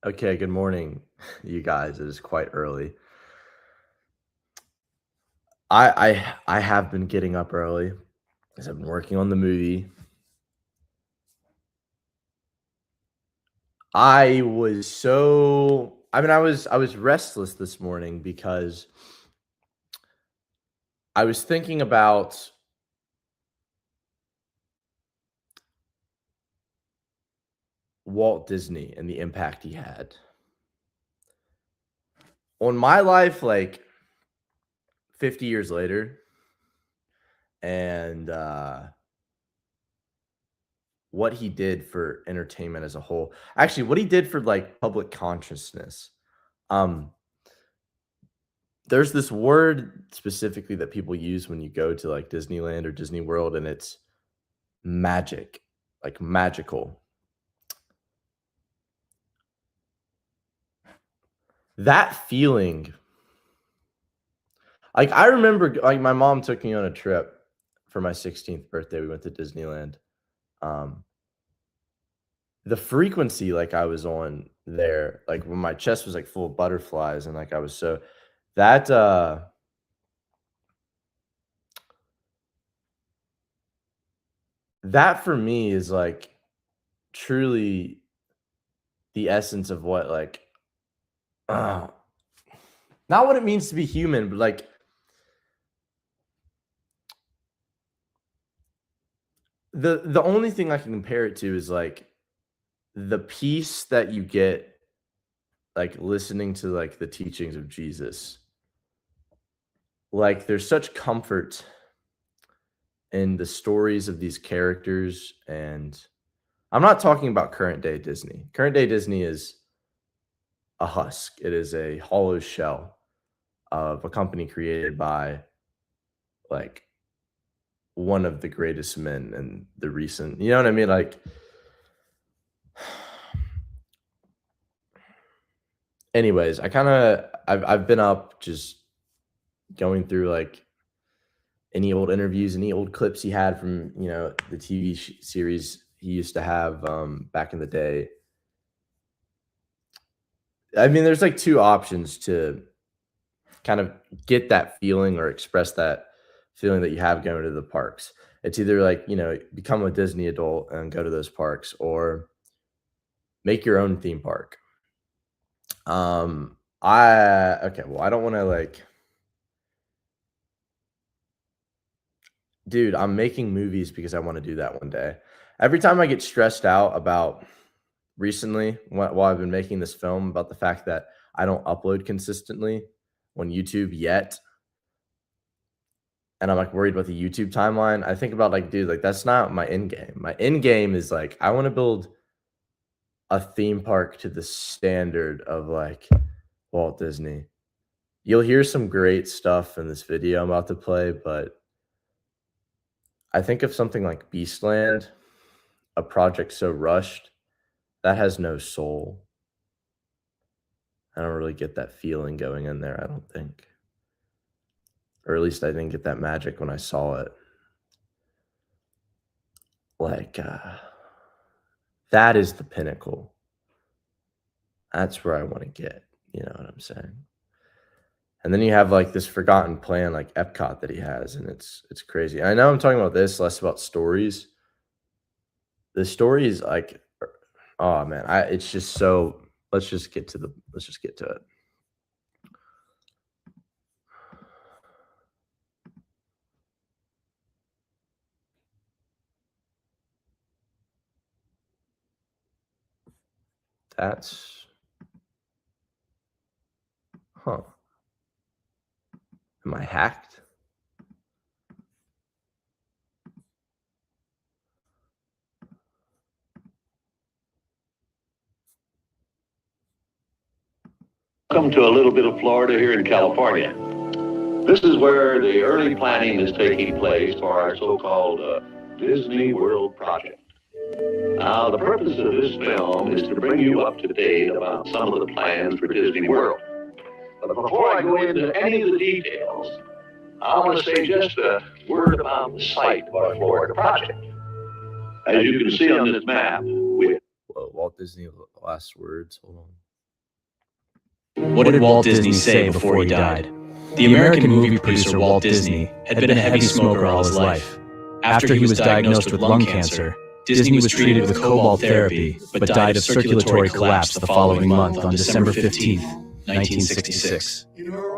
Okay, good morning, you guys. It is quite early. I have been getting up early because I've been working on the movie. I was restless this morning because I was thinking about Walt Disney and the impact he had on my life, like 50 years later, and what he did for entertainment as a whole. Actually, what he did for like public consciousness. Um, There's this word specifically that people use when you go to, like, Disneyland or Disney World, and it's magic, like, magical. That feeling like, I remember like, my mom took me on a trip for my 16th birthday, we went to Disneyland. Um, the frequency, like, I was on there, like, when my chest was, like, full of butterflies and, like, I was so that, that for me is, like, truly the essence of what, like, uh not what it means to be human, but, like, the only thing I can compare it to is, like, the peace that you get, like, listening to, like, the teachings of Jesus. Like, there's such comfort in the stories of these characters, and I'm not talking about current day Disney. Current day Disney is a husk. It is a hollow shell of a company created by, like, one of the greatest men in the recent, you know what I mean? Like, anyways, I've been up just going through, like, any old interviews, any old clips he had from, the TV series he used to have, back in the day. I mean, there's, like, 2 options to kind of get that feeling or express that feeling that you have going to the parks. It's either, like, become a Disney adult and go to those parks or make your own theme park. I okay, well, I don't wanna, like dude, I'm making movies because I wanna do that one day. Every time I get stressed out about recently, while I've been making this film, about the fact that I don't upload consistently on YouTube yet, and I'm, like, worried about the YouTube timeline, I think about, like, dude, like, that's not my end game. My end game is, like, I wanna build a theme park to the standard of, like, Walt Disney. You'll hear some great stuff in this video I'm about to play, but I think of something like Beastland, a project so rushed, that has no soul. I don't really get that feeling going in there, I don't think. Or at least I didn't get that magic when I saw it. Like, that is the pinnacle. That's where I wanna get, you know what I'm saying? And then you have, like, this forgotten plan like Epcot that he has, and it's crazy. I know I'm talking about this, less about stories. The stories, like, oh, man, it's just so let's just get to it. That's huh. Am I hacked? Welcome to a little bit of Florida here in California. This is where the early planning is taking place for our so-called Disney World project. Now, the purpose of this film is to bring you up to date about some of the plans for Disney World. But before I go into any of the details, I want to say just a word about the site of our Florida project. As you can see on this map, Whoa, Walt Disney last words. Hold on. What did Walt Disney say before he died? The American movie producer Walt Disney had been a heavy smoker all his life. After he was diagnosed with lung cancer, Disney was treated with cobalt therapy, but died of circulatory collapse the following month on December 15, 1966.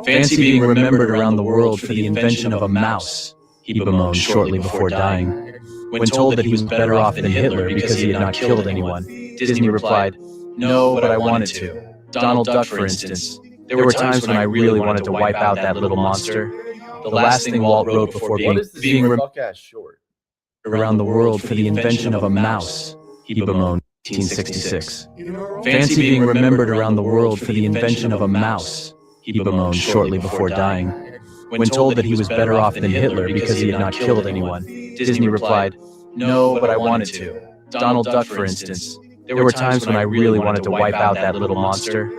Fancy being remembered around the world for the invention of a mouse, he bemoaned shortly before dying. When told that he was better off than Hitler because he had not killed anyone, Disney replied, "No, but I wanted to. Donald Duck, for instance. There were times when I really wanted to wipe out that little monster." The last thing Walt wrote before being short around the world for the invention of a mouse, he bemoaned 1966. Fancy being remembered around the world for the invention of a mouse, he bemoaned shortly before dying. When told that he was better off than Hitler because he had not killed anyone, Disney replied, "No, but I wanted to. Donald Duck, for instance. There were times when I really wanted to wipe out that little monster."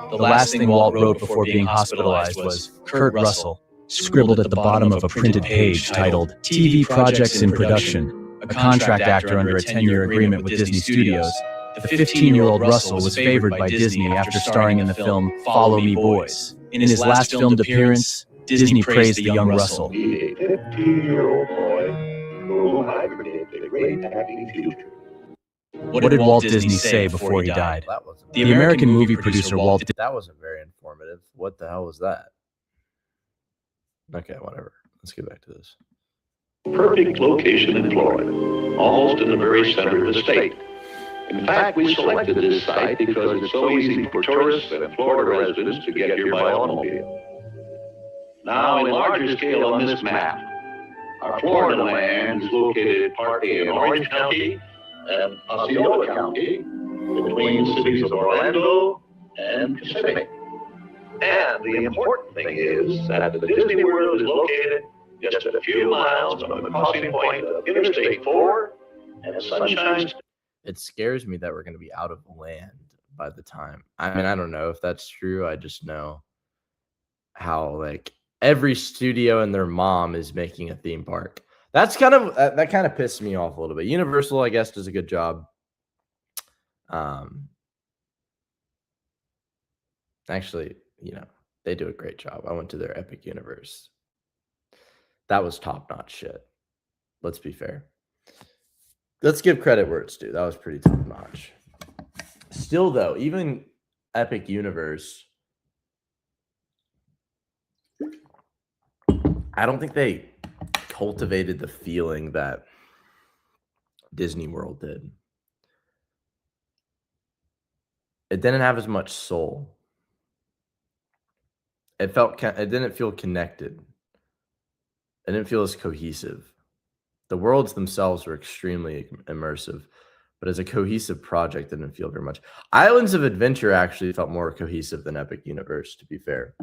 The last thing Walt wrote before being hospitalized was Kurt Russell, scribbled at the bottom of a printed page titled "TV Projects in Production." A contract actor under a 10-year agreement with Disney Studios, the 15-year-old Russell was favored by Disney after starring in the film Follow Me, Boys. In his last filmed appearance, Disney praised the young Russell. A 15-year-old boy who I predict a great happy future. What did Walt Disney say before he died? The American movie producer Walt Disney. That wasn't very informative. What the hell was that? Okay, whatever. Let's get back to this. Perfect location in Florida, almost in the very center of the state. In fact, we selected this site because it's so easy for tourists and Florida residents to get here by automobile. Now, in larger scale on this map, our Florida land is located partly in Orange County and Osceola County, between the cities of Orlando and Kissimmee. And the important thing is that the Disney World is located just a few miles from the crossing point of Interstate 4 and Sunshine. It scares me that we're going to be out of land by the time. I mean, I don't know if that's true. I just know how like every studio and their mom is making a theme park. That's kind of that kind of pissed me off a little bit. Universal, I guess, does a good job. Actually, you know, they do a great job. I went to their Epic Universe. That was top-notch shit. Let's be fair. Let's give credit where it's due. That was pretty top-notch. Still, though, even Epic Universe, I don't think they cultivated the feeling that Disney World did. It didn't have as much soul. It didn't feel connected. It didn't feel as cohesive. The worlds themselves were extremely immersive, but as a cohesive project, it didn't feel very much. Islands of Adventure actually felt more cohesive than Epic Universe, to be fair.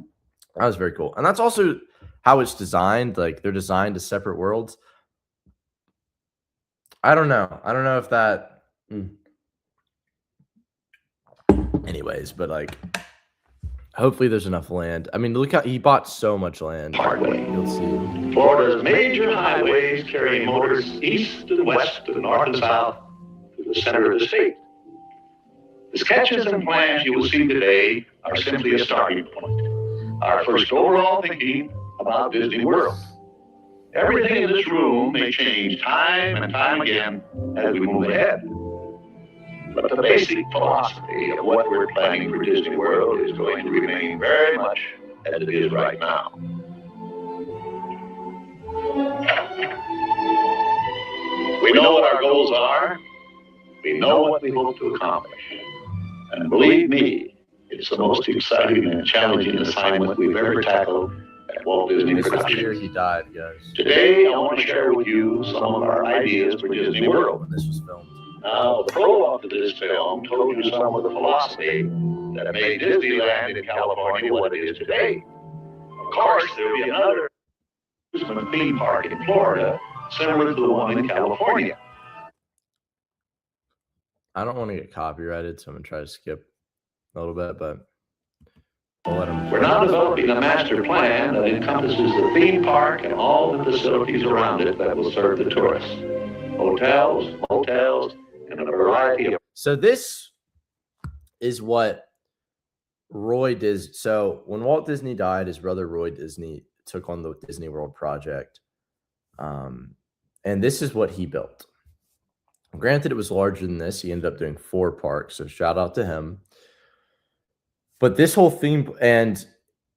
That was very cool. And that's also how it's designed. Like, they're designed as separate worlds. I don't know. I don't know if that... Anyways, but like... Hopefully there's enough land. I mean, look how he bought so much land. Parkway. You'll see. Florida's major highways carry motors east and west and north and south to the center of the state. The sketches and plans you will see today are simply a starting point. Our first overall thinking about Disney World. Everything in this room may change time and time again as we move ahead. But the basic philosophy of what we're planning for Disney World is going to remain very much as it is right now. We know what our goals are. We know what we hope to accomplish. And believe me, it's the most exciting and challenging assignment we've ever tackled at Walt Disney This is the year Productions. he died, guys. Today, I want to share with you some of our ideas for Disney World. When this was filmed. Now, the prologue to this film told you some of the philosophy that made Disneyland in California what it is today. Of course, there will be another theme park in Florida similar to the one in California. I don't want to get copyrighted, so I'm going to try to skip a little bit, but we'll let him. We're now developing a master plan that encompasses the theme park and all the facilities around it that will serve the tourists. Hotels, motels, and a variety of... So this is what Roy Disney. So when Walt Disney died, his brother Roy Disney took on the Disney World project. And this is what he built. Granted, it was larger than this. He ended up doing 4 parks, so shout out to him. But this whole theme, and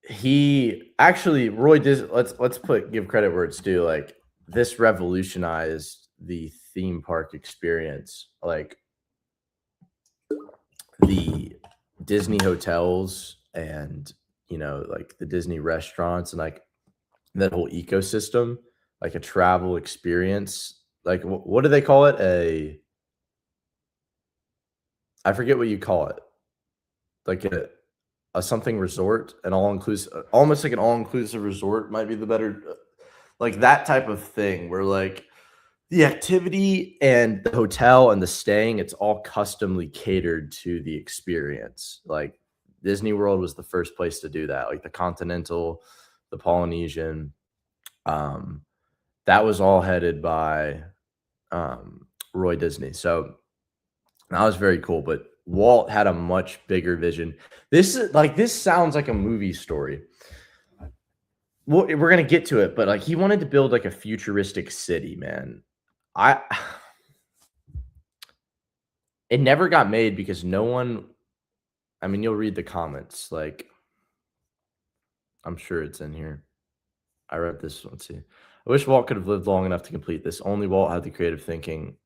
he actually Roy Disney. Let's give credit where it's due. Like, this revolutionized the theme park experience. Like, the Disney hotels and, like the Disney restaurants and like that whole ecosystem, like a travel experience. Like, what do they call it? I forget what you call it. Like a something resort, an all-inclusive, almost like an all-inclusive resort might be the better, like that type of thing where like the activity and the hotel and the staying, it's all customly catered to the experience. Like, Disney World was the first place to do that, like the Continental, the Polynesian. That was all headed by Roy Disney. So that was very cool. But Walt had a much bigger vision. This sounds like a movie story. Well, we're gonna get to it, but like, he wanted to build like a futuristic city, man. It never got made because no one. I mean, you'll read the comments. Like, I'm sure it's in here. I read this. Let's see. I wish Walt could have lived long enough to complete this. Only Walt had the creative thinking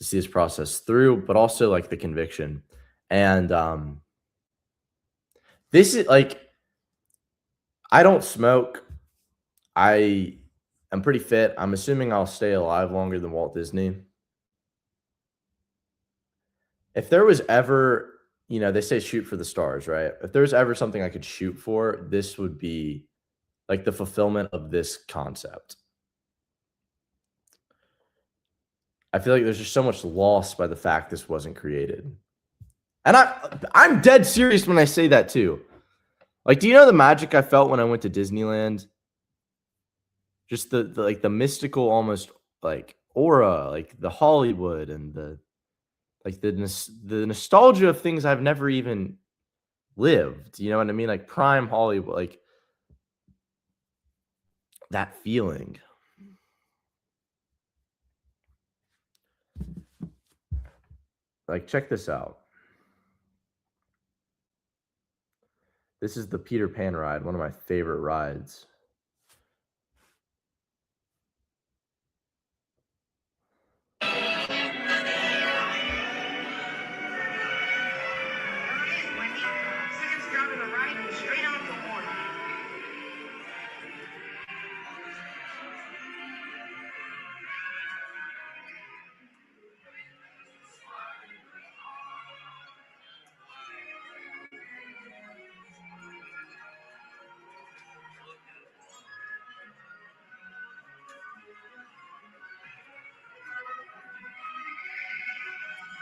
to see this process through, but also like the conviction. And this is like, I don't smoke. I am pretty fit. I'm assuming I'll stay alive longer than Walt Disney. If there was ever, they say shoot for the stars, right? If there's ever something I could shoot for, this would be like the fulfillment of this concept. I feel like there's just so much loss by the fact this wasn't created. And I'm dead serious when I say that too. Like, do you know the magic I felt when I went to Disneyland? Just the like the mystical, almost like aura, like the Hollywood and the nostalgia of things I've never even lived. You know what I mean? Like prime Hollywood, like that feeling. Like, check this out. This is the Peter Pan ride, one of my favorite rides.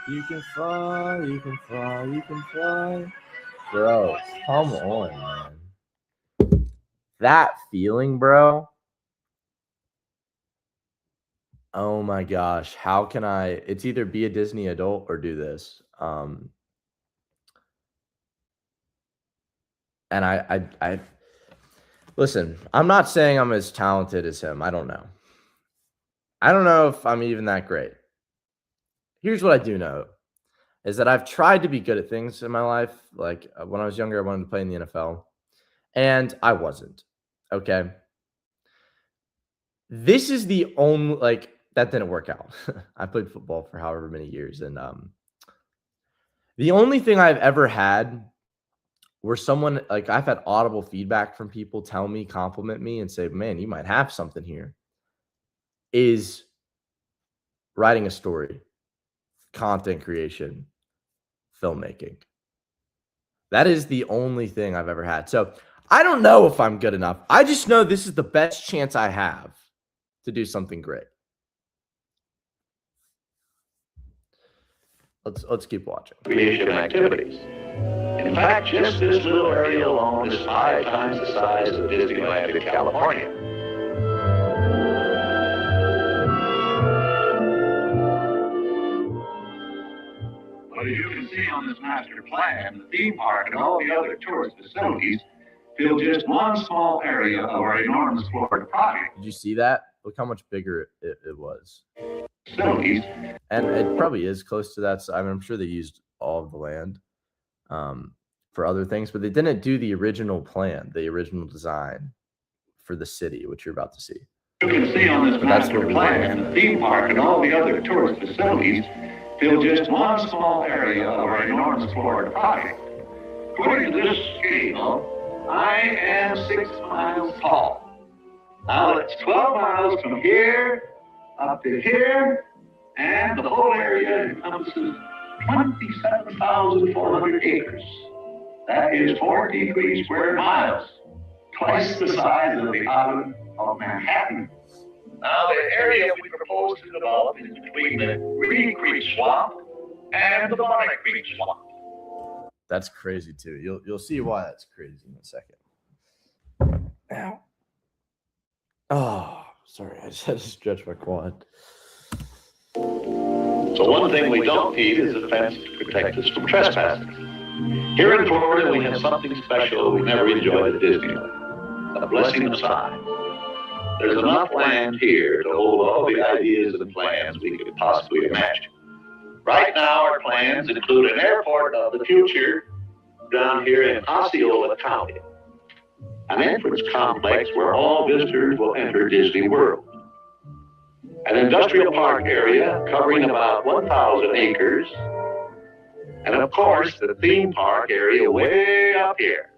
You can fly, you can fly, you can fly. Bro, come on, man. That feeling, bro. Oh my gosh. How can I? It's either be a Disney adult or do this. And I listen, I'm not saying I'm as talented as him. I don't know. I don't know if I'm even that great. Here's what I do know is that I've tried to be good at things in my life. Like, when I was younger, I wanted to play in the NFL, and I wasn't. Okay. This is the only, like, that didn't work out. I played football for however many years, and the only thing I've ever had where someone, like, I've had audible feedback from people tell me, compliment me, and say, man, you might have something here, is writing a story, content creation, filmmaking. That is the only thing I've ever had. So I don't know if I'm good enough. I just know this is the best chance I have to do something great. Let's keep watching. Creation activities. In fact, just this little area alone is 5 times the size of Disneyland in California. But as you can see on the this master plan, the theme park and all the other tourist facilities fill just one small area of our enormous Florida project. Did you see that? Look how much bigger it was. Facilities. And it probably is close to that. So I'm sure they used all of the land for other things, but they didn't do the original plan, the original design for the city, which you're about to see. You can see on this master plan, the theme park and all the other tourist facilities fill just one small area of our enormous Florida project. According to this scale, I am 6 miles tall. Now it's 12 miles from here up to here, and the whole area encompasses 27,400 acres. That is 43 square miles, twice the size of the island of Manhattan. Now, the area we propose to develop is between the Green Creek Swamp and the Bonnet Creek Swamp. That's crazy too. You'll see why that's crazy in a second. Ow. Oh, sorry, I just had to stretch my quad. So one thing we don't need is a fence to protect us from trespassing. Here in Florida, we have something special we never enjoyed at Disneyland: a blessing of sign. There's enough land here to hold all the ideas and plans we could possibly imagine. Right now, our plans include an airport of the future down here in Osceola County, an entrance complex where all visitors will enter Disney World, an industrial park area covering about 1,000 acres, and of course, the theme park area way up here.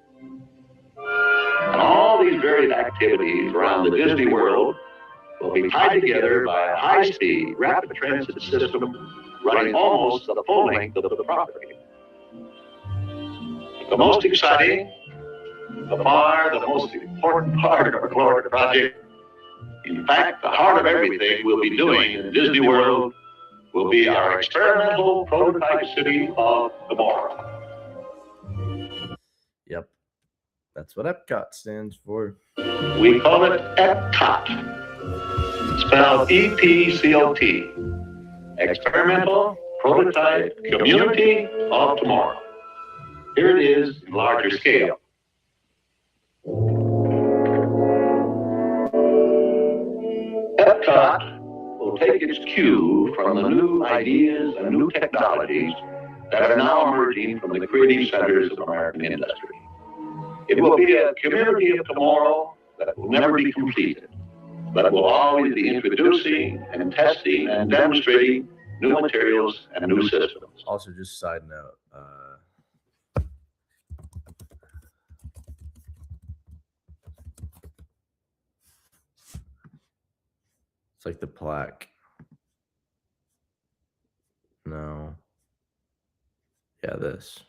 And all these varied activities around the Disney World will be tied together by a high-speed, rapid transit system running almost the full length of the property. The most exciting, the most important part of our Florida project, in fact, the heart of everything we'll be doing in Disney World, will be our experimental prototype city of tomorrow. Yep. That's what E.P.C.O.T stands for. We call it E.P.C.O.T, spelled E.P.C.O.T, Experimental Prototype Community of Tomorrow. Here it is in larger scale. E.P.C.O.T will take its cue from the new ideas and new technologies that are now emerging from the creative centers of American industry. It will be a community of tomorrow that will never be completed, but will always be introducing and testing and demonstrating new materials and new systems. Also, just side note, it's like the plaque. No. Yeah, this.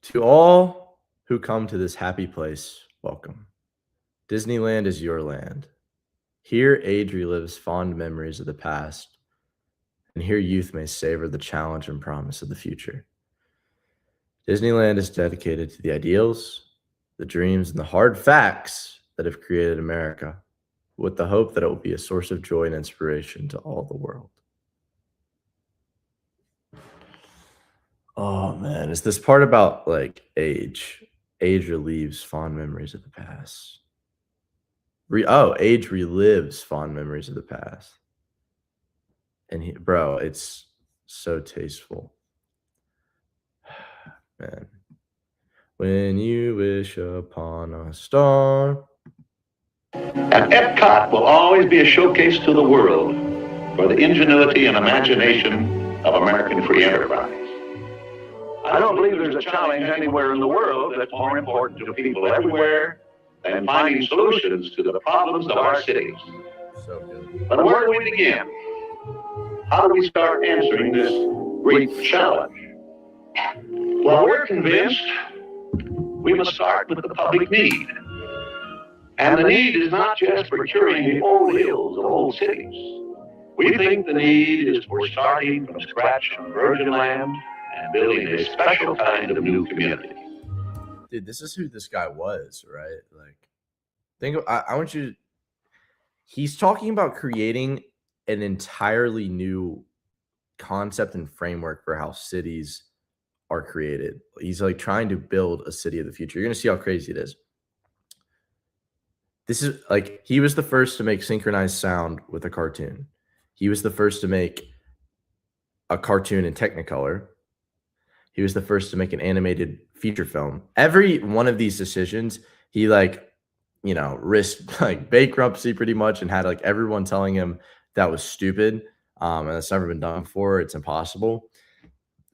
To all who come to this happy place, welcome. Disneyland is your land. Here, age relives fond memories of the past, and here youth may savor the challenge and promise of the future. Disneyland is dedicated to the ideals, the dreams, and the hard facts that have created America, with the hope that it will be a source of joy and inspiration to all the world. Oh man, is this part about like age? Age relieves fond memories of the past. Age relives fond memories of the past. And bro, it's so tasteful. Man. When you wish upon a star. And E.P.C.O.T will always be a showcase to the world for the ingenuity and imagination of American free enterprise. I don't believe there's a challenge anywhere in the world that's more important to people everywhere than finding solutions to the problems of our cities. So good. But where do we begin? How do we start answering this great challenge? Well, we're convinced we must start with the public need. And the need is not just for curing the old ills of old cities. We think the need is for starting from scratch on virgin land and building a special kind of new community. Dude, this is who this guy was, right? Like, I want you to, he's talking about creating an entirely new concept and framework for how cities are created. He's like trying to build a city of the future. You're going to see how crazy it is. This is like he was the first to make synchronized sound with a cartoon. He was the first to make a cartoon in Technicolor. He was the first to make an animated feature film. Every one of these decisions, he like, you know, risked like bankruptcy pretty much and had like everyone telling him that was stupid. And that's never been done before. It's impossible.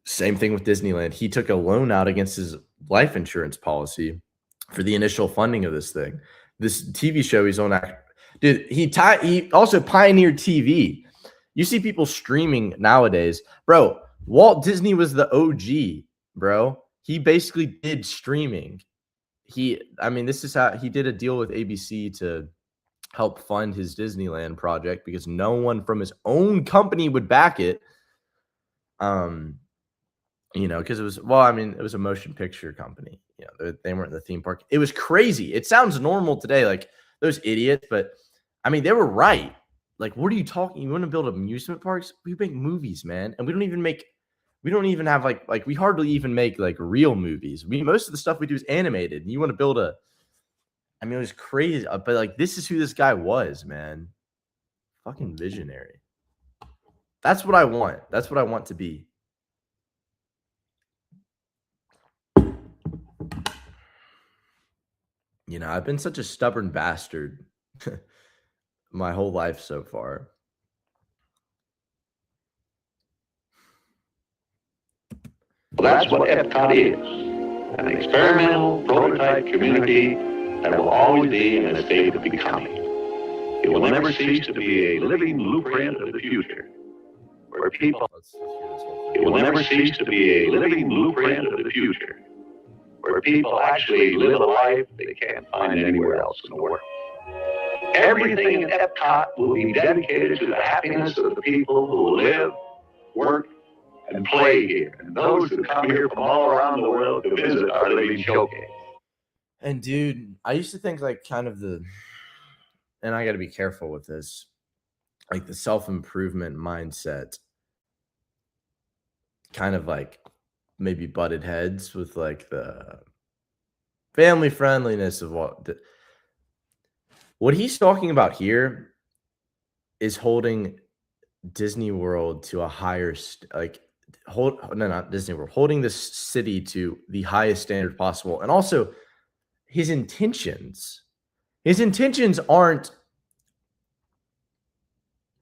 Same thing with Disneyland. He took a loan out against his life insurance policy for the initial funding of this thing. This TV show he's on, dude. He also pioneered TV. You see people streaming nowadays, bro. Walt Disney was the OG, bro. He basically did streaming. I mean, this is how he did a deal with ABC to help fund his Disneyland project because no one from his own company would back it. You know, because it was, well, I mean, it was a motion picture company. You know, they weren't in the theme park. It was crazy. It sounds normal today, like those idiots, but I mean, they were right. Like, what are you talking? You want to build amusement parks? We make movies, man, and we don't even have like we hardly even make like real movies. Most of the stuff we do is animated. And you want to build I mean, it was crazy, but like this is who this guy was, man. Fucking visionary. That's what I want. That's what I want to be. You know, I've been such a stubborn bastard my whole life so far. Well, that's what E.P.C.O.T is. An experimental prototype community that will always be in a state of becoming. It will never cease to be a living blueprint of the future, where people... It will never cease to be a living blueprint of the future, where people actually live a life they can't find anywhere else in the world. Everything in E.P.C.O.T will be dedicated to the happiness of the people who live, work, and play here. And those who come here from all around the world to visit our living showcase. And dude, I used to think like kind of and I got to be careful with this, like the self-improvement mindset kind of like maybe butted heads with like the family friendliness of what he's talking about here is holding Disney World to a higher not Disney World, holding this city to the highest standard possible. And also his intentions aren't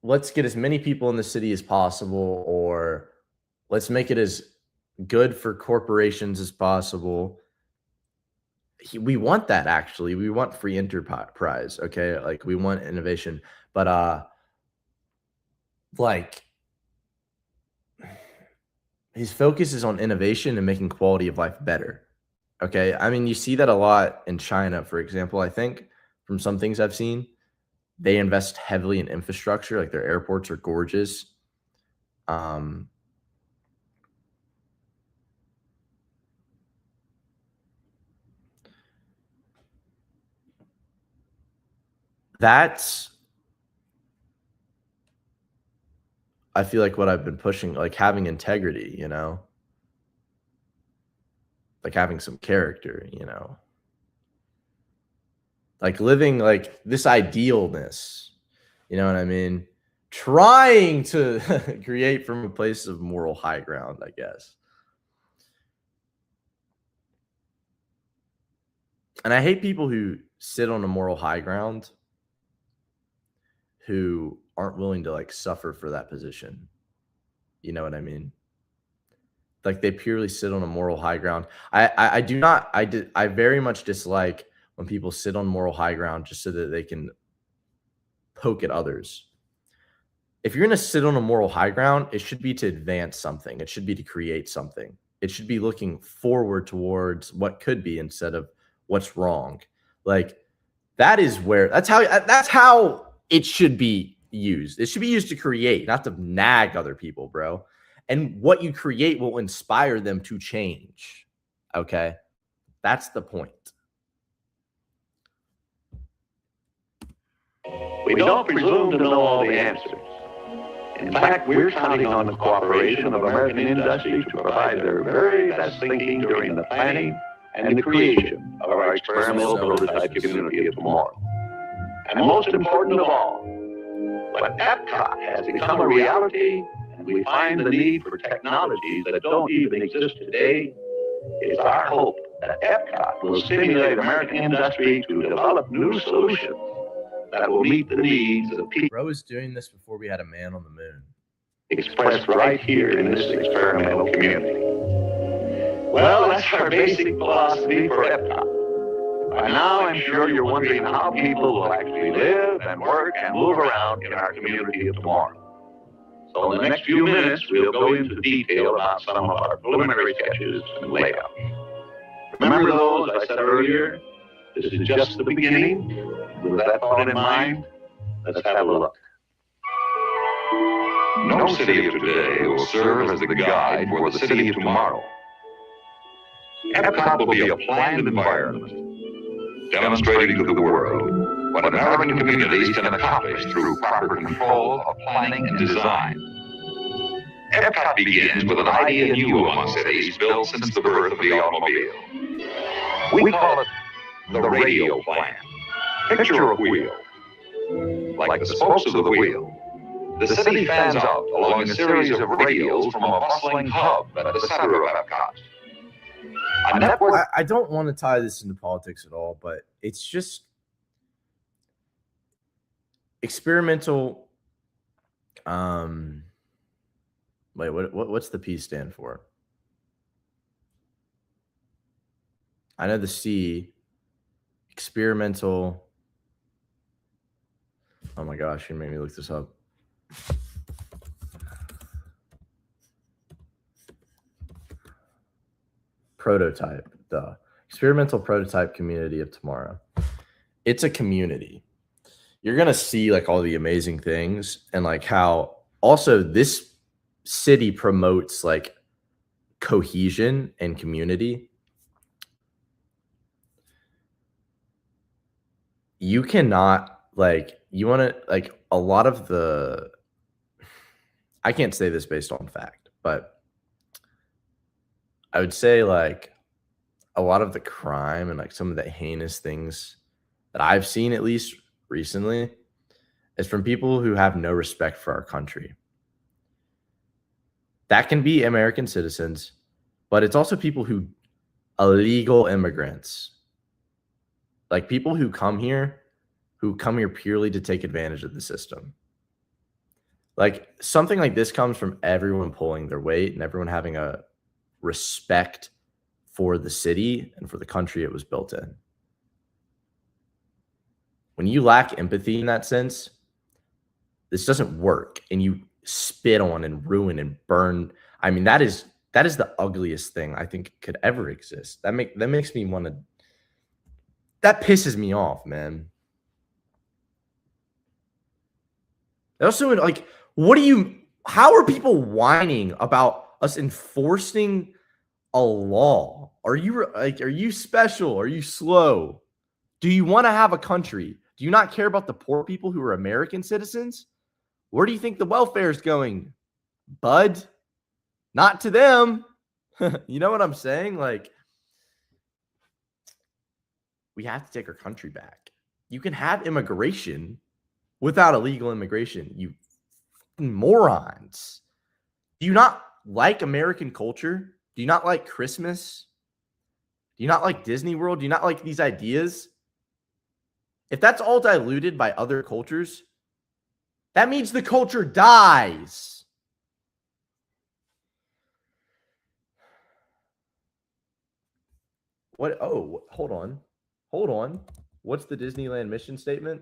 let's get as many people in the city as possible, or let's make it as good for corporations as possible. We want that, actually. We want free enterprise, okay? Like, we want innovation. But, like, his focus is on innovation and making quality of life better, okay? I mean, you see that a lot in China, for example, I think, from some things I've seen. They invest heavily in infrastructure. Like, their airports are gorgeous. That's, I feel like what I've been pushing, like having integrity, you know, like having some character, you know, like living like this idealness, you know what I mean? Trying to create from a place of moral high ground, I guess. And I hate people who sit on a moral high ground who aren't willing to like suffer for that position. You know what I mean? Like they purely sit on a moral high ground. I very much dislike when people sit on moral high ground just so that they can poke at others. If you're going to sit on a moral high ground, it should be to advance something. It should be to create something. It should be looking forward towards what could be instead of what's wrong. Like that's how it should be used. It should be used to create, not to nag other people, bro. And what you create will inspire them to change. Okay? That's the point. We don't presume to know all the answers, In fact, we're counting on the cooperation of American industry to provide their very best thinking during the planning and the creation of our experimental prototype community of tomorrow. And most important of all, when E.P.C.O.T has become a reality and we find the need for technologies that don't even exist today, it's our hope that E.P.C.O.T will stimulate American industry to develop new solutions that will meet the needs of people. Bro was doing this before we had a man on the moon. Expressed right here in this experimental community. Well, that's our basic philosophy for E.P.C.O.T. By now, I'm sure you're wondering how people will actually live and work and move around in our community of tomorrow. So in the next few minutes, we'll go into detail about some of our preliminary sketches and layouts. Remember those I said earlier? This is just the beginning. With that thought in mind, let's have a look. No city of today will serve as the guide for the city of tomorrow. E.P.C.O.T will be a planned environment, demonstrating to the world what American communities can accomplish through proper control of planning and design. E.P.C.O.T begins with an idea new among cities built since the birth of the automobile. We call it the radio plan. Picture a wheel. Like the spokes of the wheel, the city fans out along a series of radials from a bustling hub at the center of E.P.C.O.T. A network. I don't want to tie this into politics at all, but it's just experimental. Wait, what's the P stand for? I know the C. Experimental. Oh my gosh, you made me look this up. Prototype, the experimental prototype community of tomorrow. It's a community. You're gonna see like all the amazing things and like how also this city promotes like cohesion and community. You cannot like you want to like a lot of the. I can't say this based on fact, but I would say like a lot of the crime and like some of the heinous things that I've seen, at least recently, is from people who have no respect for our country. That can be American citizens, but it's also people who illegal immigrants, like people who come here purely to take advantage of the system. Like something like this comes from everyone pulling their weight and everyone having a respect for the city and for the country it was built in. When you lack empathy in that sense, this doesn't work, and you spit on and ruin and burn. I mean, that is the ugliest thing I think could ever exist. That makes me want to. That pisses me off, man. Also, like, how are people whining about us enforcing a law? Are you special? Are you slow? Do you want to have a country? Do you not care about the poor people who are American citizens? Where do you think the welfare is going, bud? Not to them. You know what I'm saying? Like, we have to take our country back. You can have immigration without illegal immigration, you morons. Do you not like American culture? Do you not like Christmas? Do you not like Disney World? Do you not like these ideas? If that's all diluted by other cultures, that means the culture dies. What? Oh, hold on. What's the Disneyland mission statement?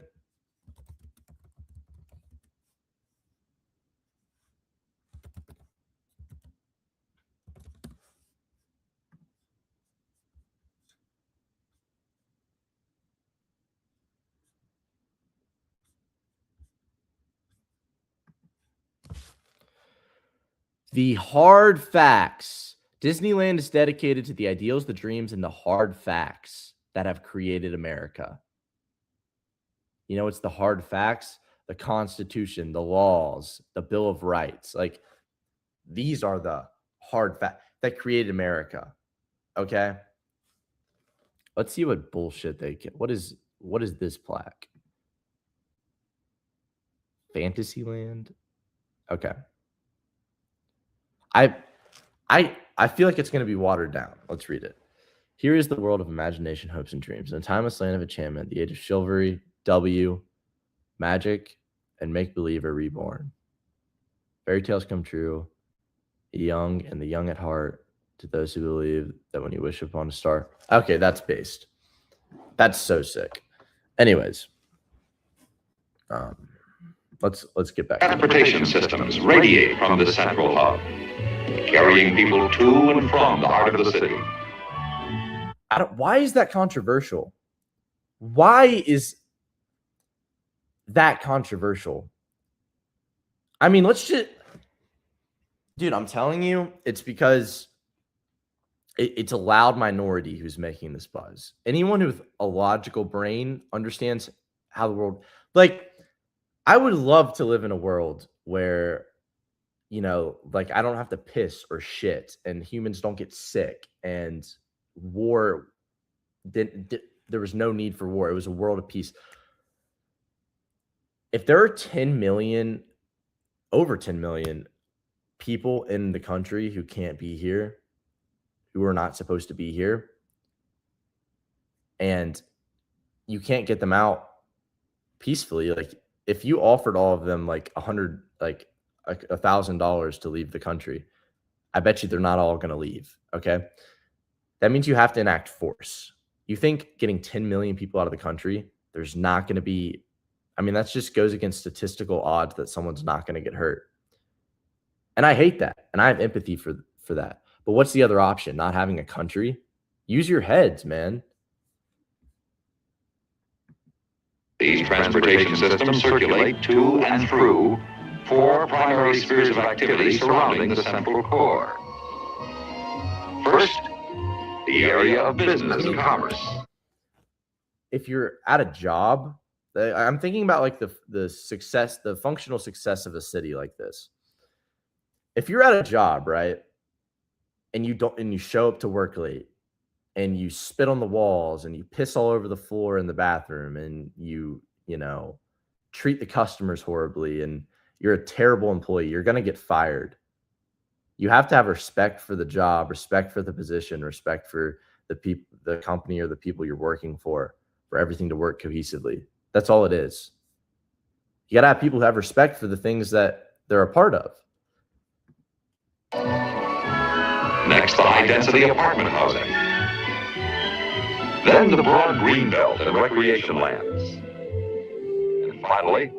The hard facts. Disneyland is dedicated to the ideals, the dreams, and the hard facts that have created America. You know, it's the hard facts. the Constitution, the laws, the Bill of Rights. Like, these are the hard facts that created America. Okay? Let's see what bullshit they get. What is this plaque? Fantasyland? Okay. I feel like it's going to be watered down. Let's read it. Here is the world of imagination, hopes, and dreams. In a timeless land of enchantment, the age of chivalry, magic, and make-believe are reborn. Fairy tales come true, young and the young at heart, to those who believe that when you wish upon a star. Okay, that's based. That's so sick. Anyways, let's get back. Transportation systems radiate from the central hub, carrying people to and from the heart of the city. Why is that controversial? Why is that controversial? I mean, dude, I'm telling you, it's because it's a loud minority who's making this buzz. Anyone with a logical brain understands how the world, like, I would love to live in a world where, like, I don't have to piss or shit and humans don't get sick and war there was no need for war. It was a world of peace. If there are over 10 million people in the country who can't be here, who are not supposed to be here, and you can't get them out peacefully, like, if you offered all of them like $1,000 to leave the country, I bet you they're not all going to leave. Okay. That means you have to enact force. You think getting 10 million people out of the country, there's not going to be, I mean, that just goes against statistical odds that someone's not going to get hurt. And I hate that. And I have empathy for that. But what's the other option? Not having a country? Use your heads, man. These transportation systems circulate to and through 4 primary spheres of activity surrounding the central core. First, the area of business and commerce. If you're at a job, I'm thinking about like the success, the functional success of a city like this. If you're at a job, right, and you show up to work late, and you spit on the walls and you piss all over the floor in the bathroom and you treat the customers horribly and you're a terrible employee, you're going to get fired. You have to have respect for the job, respect for the position, respect for the company or the people you're working for everything to work cohesively. That's all it is. You got to have people who have respect for the things that they're a part of. Next, the high-density apartment housing. Then the broad green belt and recreation lands. And finally,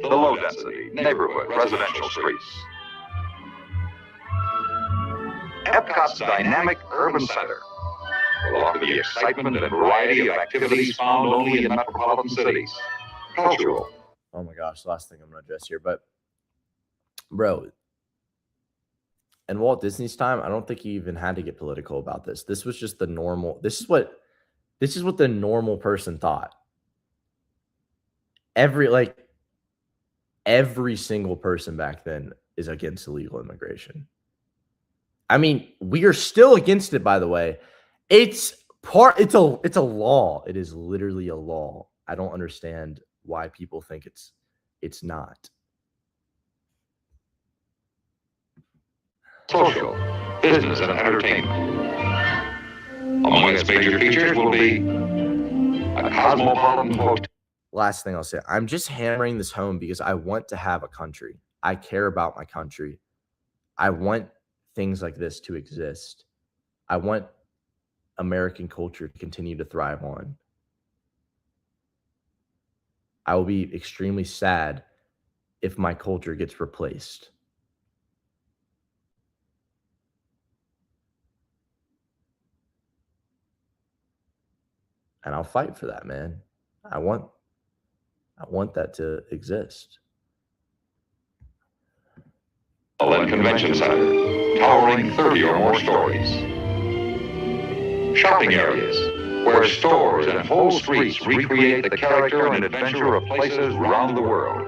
the low-density neighborhood residential streets. E.P.C.O.T's dynamic urban center will offer the excitement and variety of activities found only in metropolitan cities. Cultural. Oh my gosh, last thing I'm going to address here, but bro, in Walt Disney's time, I don't think he even had to get political about this. This was just the normal. This is what the normal person thought. Every single person back then is against illegal immigration. I mean, we are still against it, by the way. It's a law. It is literally a law. I don't understand why people think it's not. Social, business, and entertainment. Among its major features will be a cosmopolitan hotel. Last thing I'll say, I'm just hammering this home because I want to have a country. I care about my country. I want things like this to exist. I want American culture to continue to thrive on. I will be extremely sad if my culture gets replaced. And I'll fight for that, man. I want that to exist. And convention center, towering 30 or more stories. Shopping areas, where stores and whole streets recreate the character and adventure of places around the world.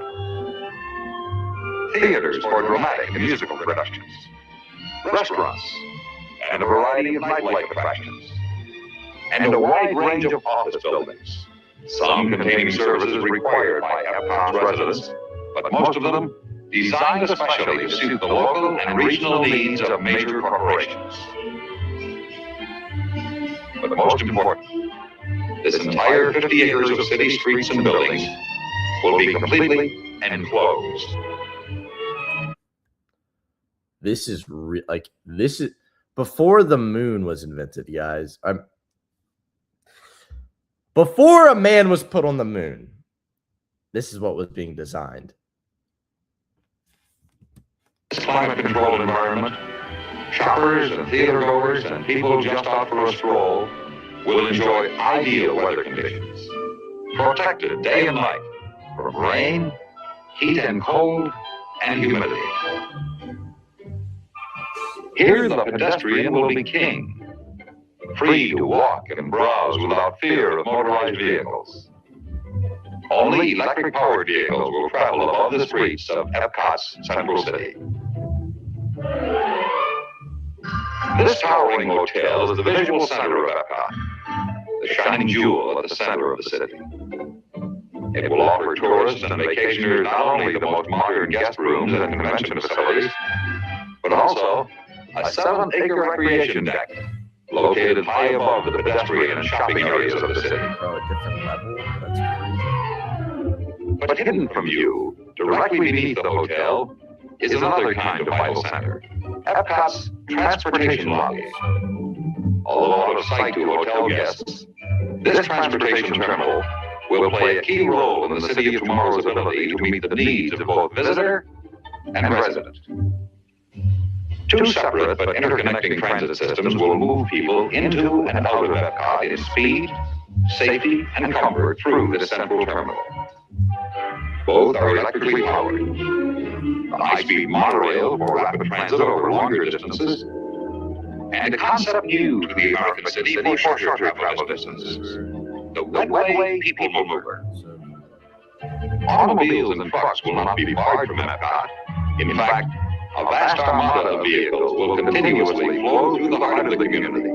theaters for dramatic and musical productions, restaurants, and a variety of nightlife attractions, and a wide range of office buildings, some containing services required by Epcot's residents, but most of them designed especially to suit the local and regional needs of major corporations. But most important, this entire 50 acres of city streets and buildings will be completely enclosed. This is this is before the moon was invented, guys. Before a man was put on the moon, this is what was being designed. This climate-controlled environment, shoppers and theater goers and people just out for a stroll will enjoy ideal weather conditions, protected day and night from rain, heat and cold, and humidity. Here the pedestrian will be king, free to walk and browse without fear of motorized vehicles. Only electric-powered vehicles will travel above the streets of Epcot's Central City. This towering hotel is the visual center of Epcot, the shining jewel at the center of the city. It will offer tourists and vacationers not only the most modern guest rooms and convention facilities, but also a 7-acre recreation deck located high above the pedestrian and shopping areas of the city. Bro, a different level? That's crazy. But hidden from view, directly beneath the hotel, is another kind of vital center, Epcot's transportation lobby. Although out of sight to hotel guests, this transportation terminal will play a key role in the city of tomorrow's ability to meet the needs of both visitor and resident. Two separate but interconnecting transit systems will move people into and out of Epcot in speed, safety, and comfort through this central terminal. Both are electrically powered. A high-speed monorail for rapid transit over longer distances, and a concept new to the American city for shorter travel distances, the Wetway People Mover. Automobiles and trucks will not be barred from Epcot. In fact, a vast armada of vehicles will continuously flow through the heart of the community,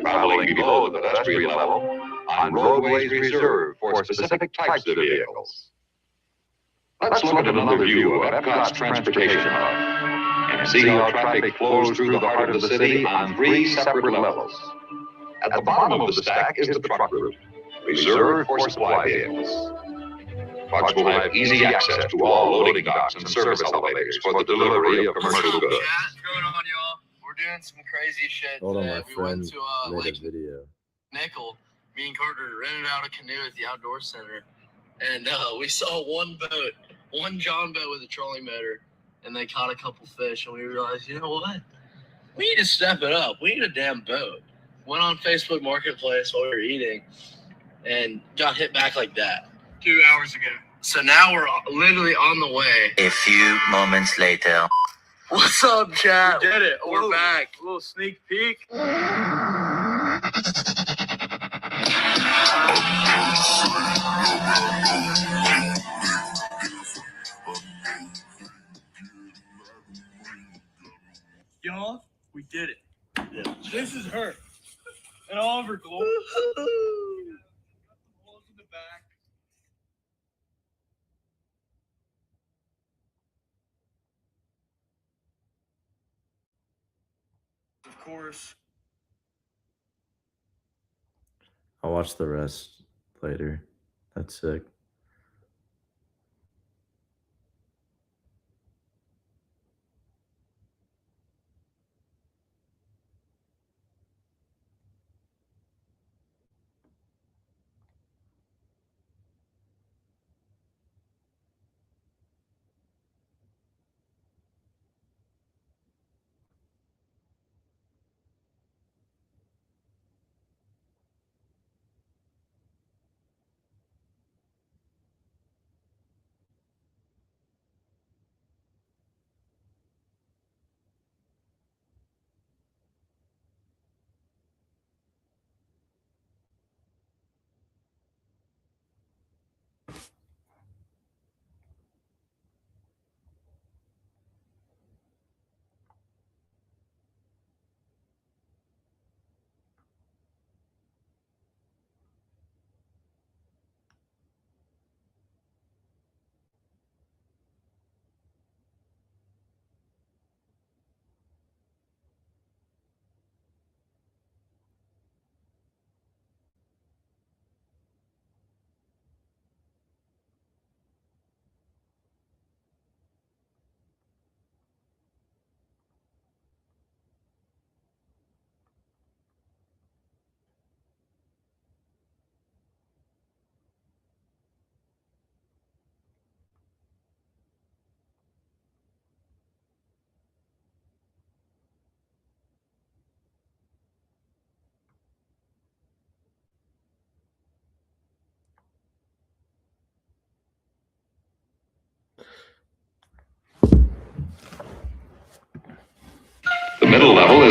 traveling below the pedestrian level on roadways reserved for specific types of vehicles. Let's look at another view of Epcot's transportation hub and see how traffic flows through the heart of the city on 3 separate levels. At the bottom of the stack is the truck route, reserved for supply vehicles. Trucks will have easy access to all loading docks and service elevators for the delivery of commercial goods. What's going on, y'all? We're doing some crazy shit Hold on, today. my We friend went to made Lake a video. Nickel. Me and Carter rented out a canoe at the outdoor center, and we saw one boat, one John boat with a trolling motor, and they caught a couple fish, and we realized, you know what? We need to step it up. We need a damn boat. Went on Facebook Marketplace while we were eating, and got hit back like that 2 hours ago. So now we're literally on the way. A few moments later. What's up, chat? We did it. We're back. A little sneak peek. Y'all, we did it. Yeah. This is her. And all of her glory. Holes in the back. Of course. I'll watch the rest later. That's sick.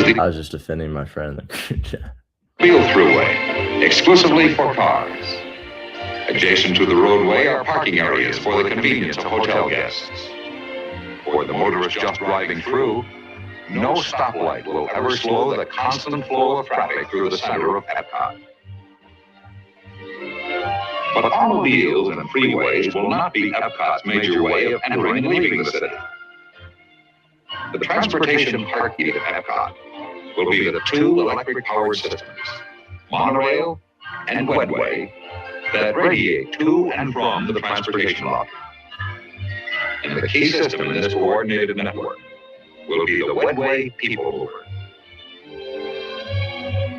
is the I was just defending my friend. Field Thruway, exclusively for cars. Adjacent to the roadway are parking areas for the convenience of hotel guests. For the motorist just driving through, no stoplight will ever slow the constant flow of traffic through the center of Epcot. But automobiles and freeways will not be Epcot's major way of entering and leaving the city. The transportation heartbeat of Epcot will be the two electric-powered systems, monorail and wedway, that radiate to and from the transportation lobby. And the key system in this coordinated network will be the wedway People Mover.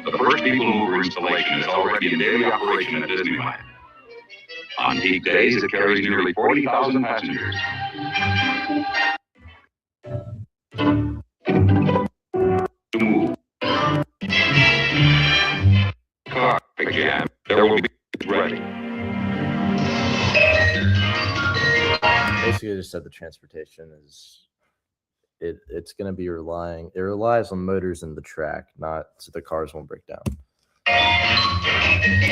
The first People Mover installation is already in daily operation at Disneyland. On peak days, it carries nearly 40,000 passengers. To move. Car jam. There will be ready. Basically, I just said the transportation is it's going to be relies on motors in the track, not so the cars won't break down.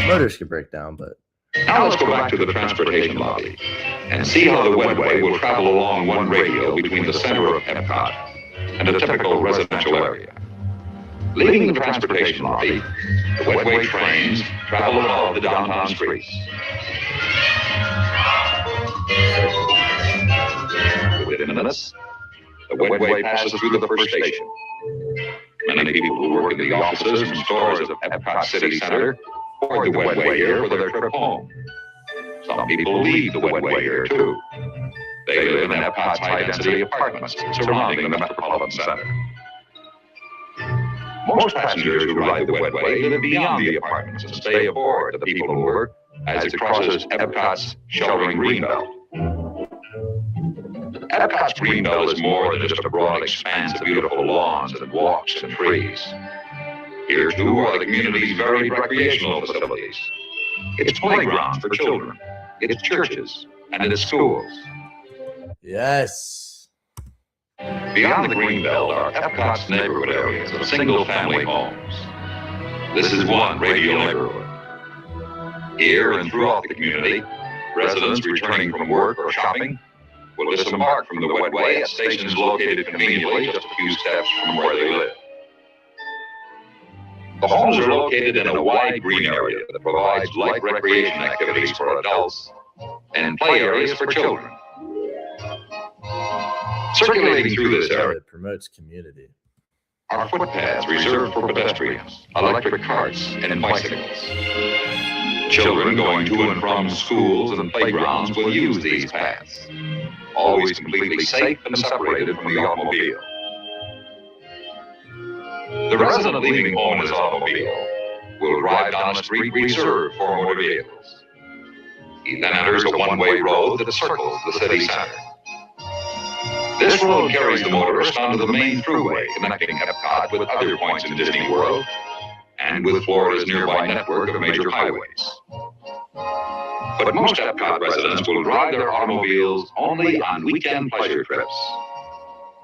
Motors could break down, but Now let's go back to the transportation lobby and see how the wedway will travel along one radial between the center of Epcot and a typical residential area. Leaving the transportation lobby, the wedway trains travel above the downtown streets. Within minutes, the wedway passes through the first station. Many people who work in the offices and stores of Epcot City Center board the wedway here for their trip home. Some people leave the wedway here too. They live in Epcot's high-density apartments surrounding the Metropolitan Center. Most passengers who ride the wedway live beyond the apartments and stay aboard the People Mover as it crosses Epcot's sheltering greenbelt. Epcot's greenbelt is more than just a broad expanse of beautiful lawns and walks and trees. Here, too, are the community's varied recreational facilities. It's playgrounds for children, it's churches, and it's schools. yes. Beyond the greenbelt are Epcot's neighborhood areas of single-family homes. This is one radial neighborhood. Here and throughout the community, residents returning from work or shopping will disembark from the wedway at stations located conveniently just a few steps from where they live. The homes are located in a wide green area that provides light recreation activities for adults and play areas for children. Circulating through this area It promotes community. are footpaths reserved for pedestrians, electric carts, and bicycles. Children going to and from schools and playgrounds will use these paths, always completely safe and separated from the automobile. The resident leaving home in his automobile will drive down a street reserved for motor vehicles. He then enters a one-way road that circles the city center. This road carries the motorist onto the main thruway connecting Epcot with other points in Disney World and with Florida's nearby network of major highways. But most Epcot residents will drive their automobiles only on weekend pleasure trips.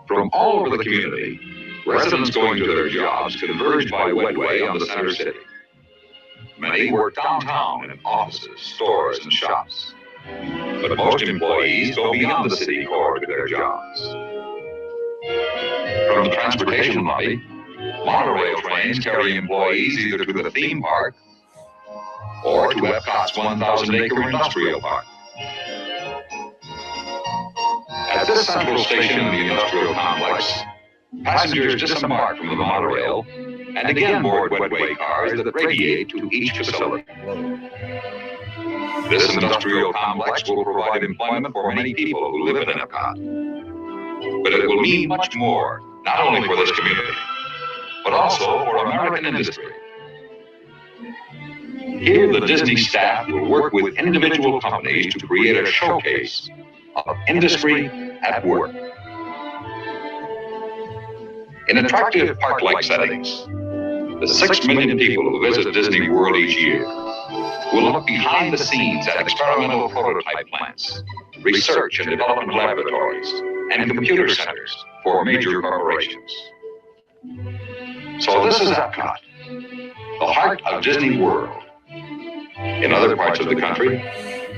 From all over the community, residents going to their jobs converge by wedway on the center city. Many work downtown in offices, stores, and shops. But most employees go beyond the city core to their jobs. From the transportation lobby, monorail trains carry employees either to the theme park or to Epcot's 1,000-acre industrial park. At this central station in the industrial complex, passengers disembark from the monorail and again board wedway cars that radiate to each facility. This industrial complex will provide employment for many people who live in Epcot. But it will mean much more, not only for this community, but also for American industry. Here, the Disney staff will work with individual companies to create a showcase of industry at work. In attractive park-like settings, the 6 million people who visit Disney World each year will look behind the scenes at experimental prototype plants, research and development laboratories, and computer centers for major corporations. So this is Epcot, the heart of Disney World. In other parts of the country,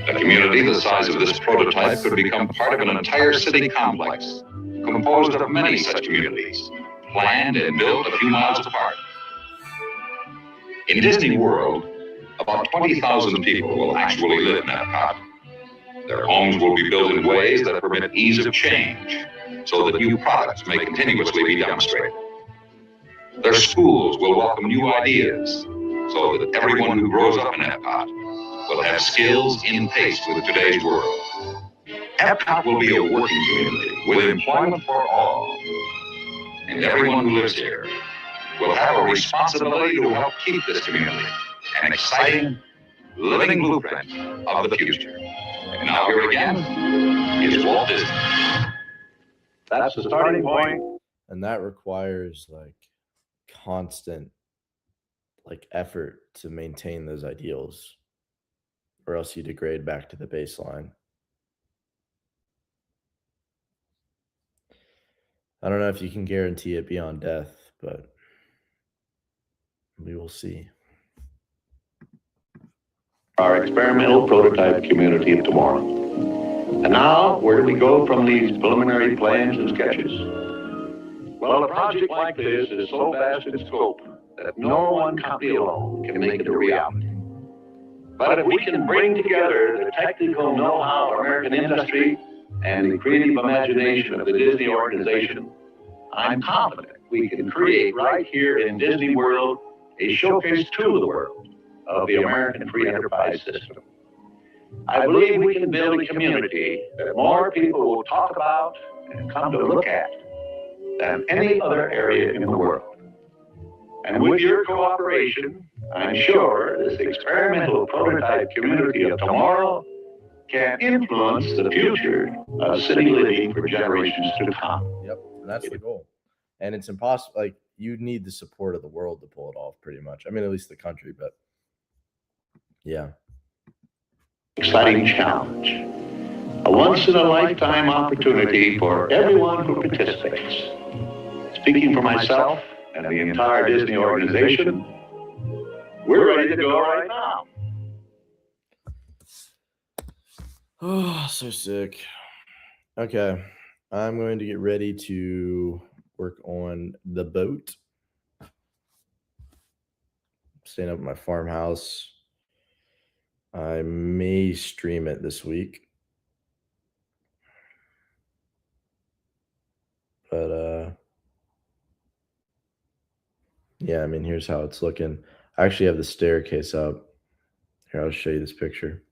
a community the size of this prototype could become part of an entire city complex, composed of many such communities, planned and built a few miles apart. In Disney World, about 20,000 people will actually live in Epcot. Their homes will be built in ways that permit ease of change, so that new products may continuously be demonstrated. Their schools will welcome new ideas, so that everyone who grows up in Epcot will have skills in pace with today's world. Epcot will be a working community with employment for all. And everyone who lives here will have a responsibility to help keep this community an exciting, living blueprint of the future. And now here again is Walt Disney. That's the starting point. And that requires like constant like effort to maintain those ideals, or else you degrade back to the baseline. I don't know if you can guarantee it beyond death, but we will see. Our experimental prototype community of tomorrow. And now, where do we go from these preliminary plans and sketches? Well, a project like this is so vast in scope that no one company alone can make it a reality. But if we can bring together the technical know-how of American industry and the creative imagination of the Disney organization, I'm confident we can create right here in Disney World a showcase to the world of the American free enterprise system. I believe we can build a community that more people will talk about and come to look at than any other area in the world. And with your cooperation, I'm sure this experimental prototype community of tomorrow can influence the future of city living for generations to come. Yep, and that's the goal. And it's impossible. Like, you need the support of the world to pull it off, pretty much. I mean, at least the country, but yeah. Exciting challenge. A once-in-a-lifetime opportunity for everyone who participates. Speaking for myself and the entire Disney organization, we're ready to go right now. Oh, so sick. Okay, I'm going to get ready to work on the boat. Staying up at my farmhouse. I may stream it this week. But yeah, I mean, here's how it's looking. I actually have the staircase up. Here, I'll show you this picture.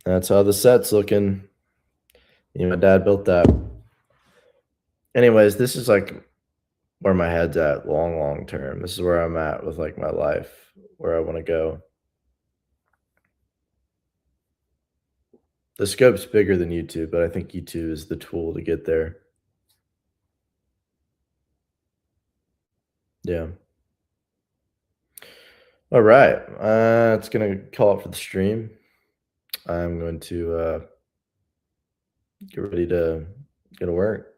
That's how the set's looking. You know, my dad built that. Anyways, this is like where my head's at long term. This is where I'm at with like my life, where I want to go. The scope's bigger than YouTube, but I think YouTube is the tool to get there. Yeah. All right. It's going to call it for the stream. I'm going to get ready to go to work.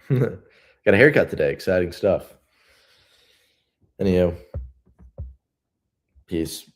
Got a haircut today. Exciting stuff. Anyhow, peace.